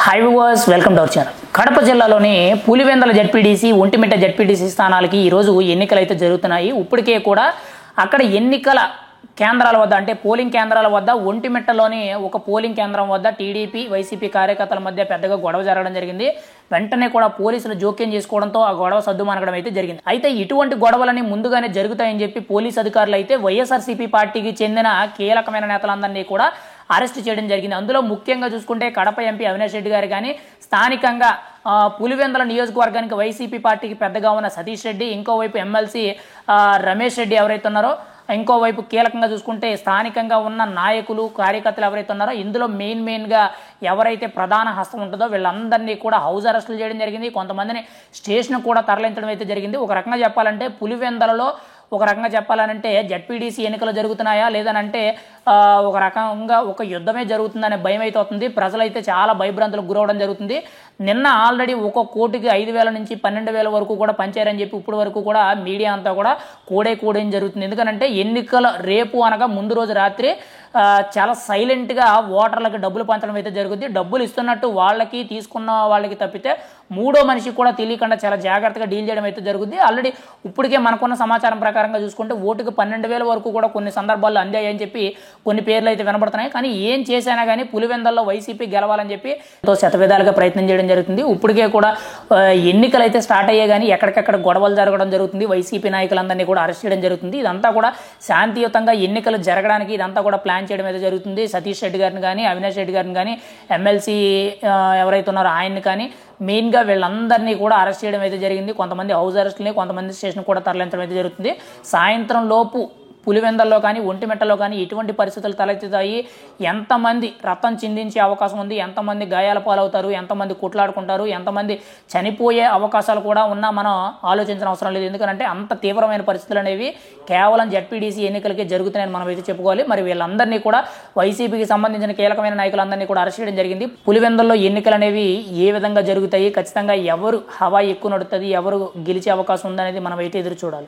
High viewers, welcome to our channel. Kadapa జిల్లాలోని Pulivendula ZPTC, Vontimitta ZPTC స్థానాలకి ఈరోజు ఎన్నికలు అయితే జరుగుతున్నాయి. ఇప్పటికే కూడా అక్కడ ఎన్నికల కేంద్రాల వద్ద, అంటే పోలింగ్ కేంద్రాల వద్ద, ఒంటిమిట్టలోని ఒక పోలింగ్ కేంద్రం వద్ద టీడీపీ వైసీపీ కార్యకర్తల మధ్య పెద్దగా గొడవ జరగడం జరిగింది. వెంటనే కూడా పోలీసులు జోక్యం చేసుకోవడంతో ఆ గొడవ సద్దుమణగడం అయితే జరిగింది. అయితే ఇటువంటి గొడవలని ముందుగానే జరుగుతాయని చెప్పి పోలీసు అధికారులు అయితే వైఎస్ఆర్సీపీ పార్టీకి చెందిన కీలకమైన నేతలందరినీ కూడా అరెస్ట్ చేయడం జరిగింది. అందులో ముఖ్యంగా చూసుకుంటే కడప ఎంపీ అవినాష్ రెడ్డి గారు కానీ, స్థానికంగా పులివెందల నియోజకవర్గానికి వైసీపీ పార్టీకి పెద్దగా ఉన్న సతీష్ రెడ్డి, ఇంకోవైపు ఎమ్మెల్సీ రమేష్ రెడ్డి ఎవరైతే ఉన్నారో, ఇంకోవైపు కీలకంగా చూసుకుంటే స్థానికంగా ఉన్న నాయకులు, కార్యకర్తలు ఎవరైతే ఉన్నారో, ఇందులో మెయిన్గా ఎవరైతే ప్రధాన హస్తం ఉంటుందో వీళ్ళందరినీ కూడా హౌస్ అరెస్టులు చేయడం జరిగింది. కొంతమందిని స్టేషన్ కూడా తరలించడం అయితే జరిగింది. ఒక రకంగా చెప్పాలంటే పులివెందలలో జడ్పీటీసీ ఎన్నికలు జరుగుతున్నాయా లేదనంటే ఒక రకంగా ఒక యుద్ధమే జరుగుతుందనే భయం అయితే అవుతుంది. ప్రజలైతే చాలా భయభ్రాంతులకు గురవడం జరుగుతుంది. నిన్న ఆల్రెడీ ఒక కోటికి 5,000 నుంచి 12,000 వరకు కూడా పంచారని చెప్పి ఇప్పటి వరకు కూడా మీడియా అంతా కూడా కోడేం జరుగుతుంది. ఎందుకంటే ఎన్నికల రేపు అనగా ముందు రోజు రాత్రి చాలా సైలెంట్గా ఓటర్లకు డబ్బులు పంచడం అయితే జరుగుతుంది. డబ్బులు ఇస్తున్నట్టు వాళ్ళకి, తీసుకున్న వాళ్ళకి తప్పితే మూడో మనిషికి కూడా తెలియకుండా చాలా జాగ్రత్తగా డీల్ చేయడం అయితే జరుగుతుంది. ఆల్రెడీ ఇప్పటికే మనకున్న సమాచారం ప్రకారంగా చూసుకుంటే ఓటుకు 12,000 వరకు కూడా కొన్ని సందర్భాల్లో అందాయని చెప్పి కొన్ని పేర్లు అయితే వినబడుతున్నాయి. కానీ ఏం చేసినా కానీ పులివెందల్లో వైసీపీ గెలవాలని చెప్పి శతవిధాలుగా ప్రయత్నం చేయడం జరుగుతుంది. ఇప్పటికే కూడా ఎన్నికలు అయితే స్టార్ట్ అయ్యే కానీ ఎక్కడికక్కడ గొడవలు జరగడం జరుగుతుంది. వైసీపీ నాయకులందరినీ కూడా అరెస్ట్ చేయడం జరుగుతుంది. ఇదంతా కూడా శాంతియుతంగా ఎన్నికలు జరగడానికి ఇదంతా కూడా ప్లాన్ చేయడం అయితే జరుగుతుంది. సతీష్ రెడ్డి గారిని కానీ, అవినాష్ రెడ్డి గారిని కానీ, ఎమ్మెల్సీ ఎవరైతే ఉన్నారో ఆయన్ని కానీ మెయిన్గా వీళ్ళందరినీ కూడా అరెస్ట్ చేయడం అయితే జరిగింది. కొంతమంది హౌస్ అరెస్ట్ని, కొంతమంది స్టేషన్ కూడా తరలించడం అయితే జరుగుతుంది. సాయంత్రం లోపు పులివెందల్లో కానీ, ఒంటిమిట్టలో కానీ ఎటువంటి పరిస్థితులు తలెత్తుతాయి, ఎంతమంది రక్తం చిందించే అవకాశం ఉంది, ఎంతమంది గాయాల పాలవుతారు, ఎంతమంది కొట్లాడుకుంటారు, ఎంతమంది చనిపోయే అవకాశాలు కూడా ఉన్నా మనం ఆలోచించిన అవసరం లేదు. ఎందుకంటే అంత తీవ్రమైన పరిస్థితులు అనేవి కేవలం జడ్పీటీసీ ఎన్నికలకే జరుగుతున్నాయని మనం అయితే చెప్పుకోవాలి. మరి వీళ్ళందరినీ కూడా వైసీపీకి సంబంధించిన కీలకమైన నాయకులందరినీ కూడా అరెస్ట్ చేయడం జరిగింది. పులివెందల్లో ఎన్నికలు అనేవి ఏ విధంగా జరుగుతాయి, ఖచ్చితంగా ఎవరు హవా ఎక్కువ నడుస్తుంది, ఎవరు గెలిచే అవకాశం ఉందనేది మనం అయితే ఎదురు చూడాలి.